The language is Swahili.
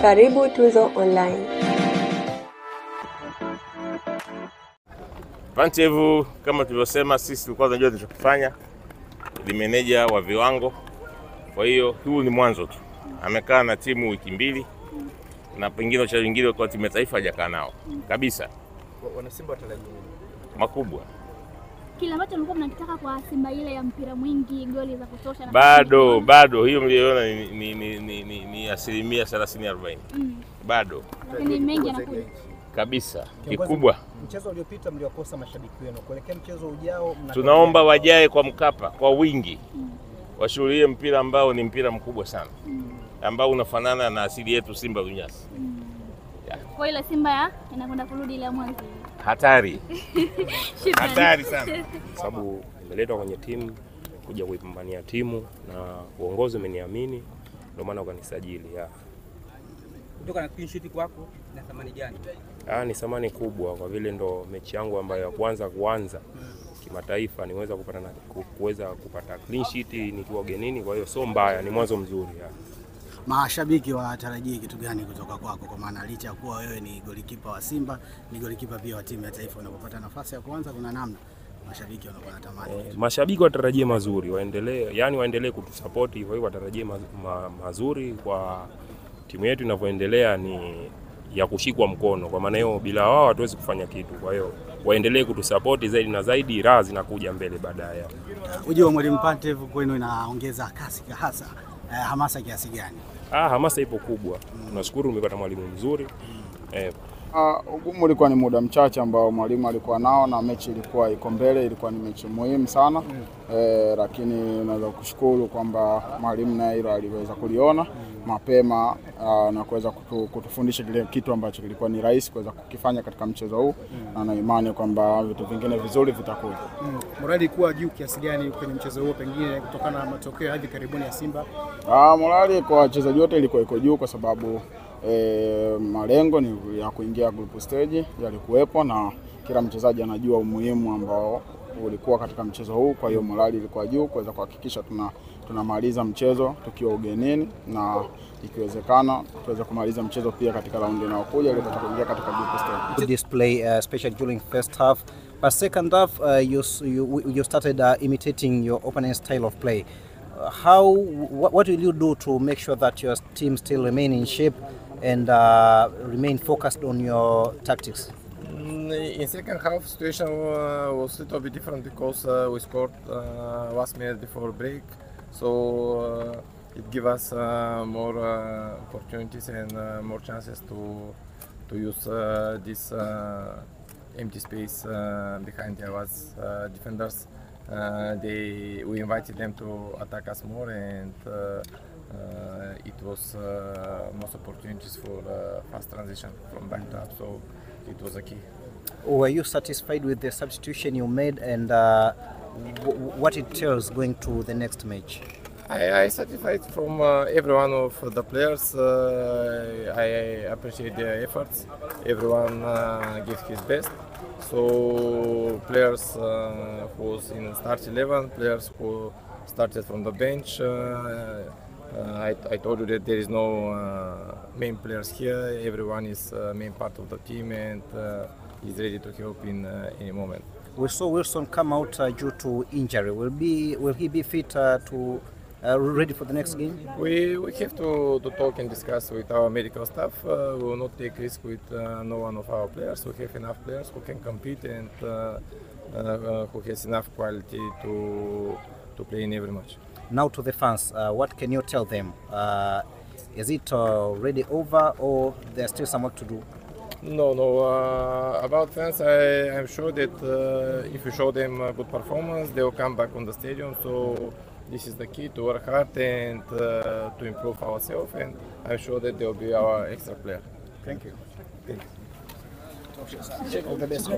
Karibu Tuzo Online. Pantev, kama tulivyosema, sisi tulikuwa tunajua tunachokifanya, ni meneja wa viwango. Kwa hiyo huu ni mwanzo tu. Amekaa na timu wiki 2 na pengine wachezaji wengine kwa timu ya taifa hajakaa nao kabisa. Wana Simba watarajia makubwa. Kile ambacho mlikuwa mnakitaka kwa Simba ile ya mpira mwingi, goli za kutosha, bado hiyo mliona ni asilimia 30-40. Bado. Lakini mengi yanakuja. Kabisa. Kikubwa. Mchezo uliopita mliokosa mashabiki wenu. Kuelekea mchezo ujao tunaomba wajae kwa Mkapa kwa wingi. Washuhudie mpira ambao ni mpira mkubwa sana. Ambao unafanana na asili yetu Simba Lunyasi. Kwa ile Simba inakwenda kurudi ile mwanzo. Hatari. Hatari sana. Sababu nimeletwa kwenye timu kuja kuipambania timu na uongozi umeniamini, ndio maana ukanisajili. Kutoka na clean sheet kwako na thamani gani? Ni thamani kubwa kwa vile ndo mechi yangu ambayo ya kuanza kimataifa niweza kupata clean sheet nikiwa ugenini, kwa hiyo sio mbaya, ni mwanzo mzuri. Mashabiki watarajie kitu gani kutoka kwako, kwa maana licha kuwa wewe ni golikipa wa Simba, ni golikipa pia wa timu ya taifa, unapopata nafasi ya kuanza kuna namna mashabiki wanakuwa wanatamani? Mashabiki watarajie mazuri, waendelee kutusupport hivyo, watarajie mazuri kwa timu yetu inavyoendelea, ni ya kushikwa mkono. Kwa maana hiyo bila wao hatuwezi kufanya kitu. Kwa hiyo waendelee kutusupport zaidi na zaidi, raha zinakuja mbele baadaye. Ujio wa Mwalimu Pantev kwenu inaongeza kasi hasa hamasa kiasi gani? Hamasa ipo kubwa. Tunashukuru umepata mwalimu mzuri. Ugumu ulikuwa ni muda mchache ambao mwalimu alikuwa nao na mechi ilikuwa iko mbele, ilikuwa ni mechi muhimu sana. Lakini unaweza kushukuru kwamba mwalimu naye hilo aliweza kuliona mapema na kuweza kutufundisha kile kitu ambacho kilikuwa ni rahisi kuweza kukifanya katika mchezo huu, na na imani kwamba vitu vingine vizuri vitakuja. Morali kuwa juu kiasi gani kwenye mchezo huo, pengine kutokana na matokeo hivi karibuni ya Simba? Morali kwa wachezaji wote ilikuwa iko juu kwa sababu malengo ni ya kuingia group stage yalikuwepo, na kila mchezaji anajua umuhimu ambao ulikuwa katika mchezo huu. Kwa hiyo morali ilikuwa juu kuweza kuhakikisha tunamaliza mchezo tukiwa ugenini, na ikiwezekana tuweze kumaliza mchezo pia katika raundi inayokuja ili tutakuingia katika group stage. To display especially during first half, but second half you started imitating your opponent's style of play. What will you do to make sure that your team still remain in shape and remain focused on your tactics? In second half, situation was a little bit different because we scored last minute before break, so it gave us more opportunities and more chances to use this empty space behind our defenders. We invited them to attack us more, and it was most opportunities for fast transition from back to up, so it was a key. Were you satisfied with the substitution you made, and what it tells going to the next match? I satisfied from every one of the players. I appreciate their efforts. Everyone gives his best. So players who was in start 11, players who started from the bench. I told you that there is no main players here. Everyone is main part of the team and is ready to help in any moment. We saw Wilson come out due to injury. Will he be fit to ready for the next game? We have to talk and discuss with our medical staff. We will not take risk with no one of our players. We have enough players who can compete and who has enough quality to play in every match. Now to the fans, what can you tell them? Is it already over or there's still some work to do? No. About fans, I am sure that if you show them a good performance, they will come back on the stadium. So this is the key, to work hard and to improve ourselves, and I'm sure that they will be our extra player. Thank you. Thank you. All the best.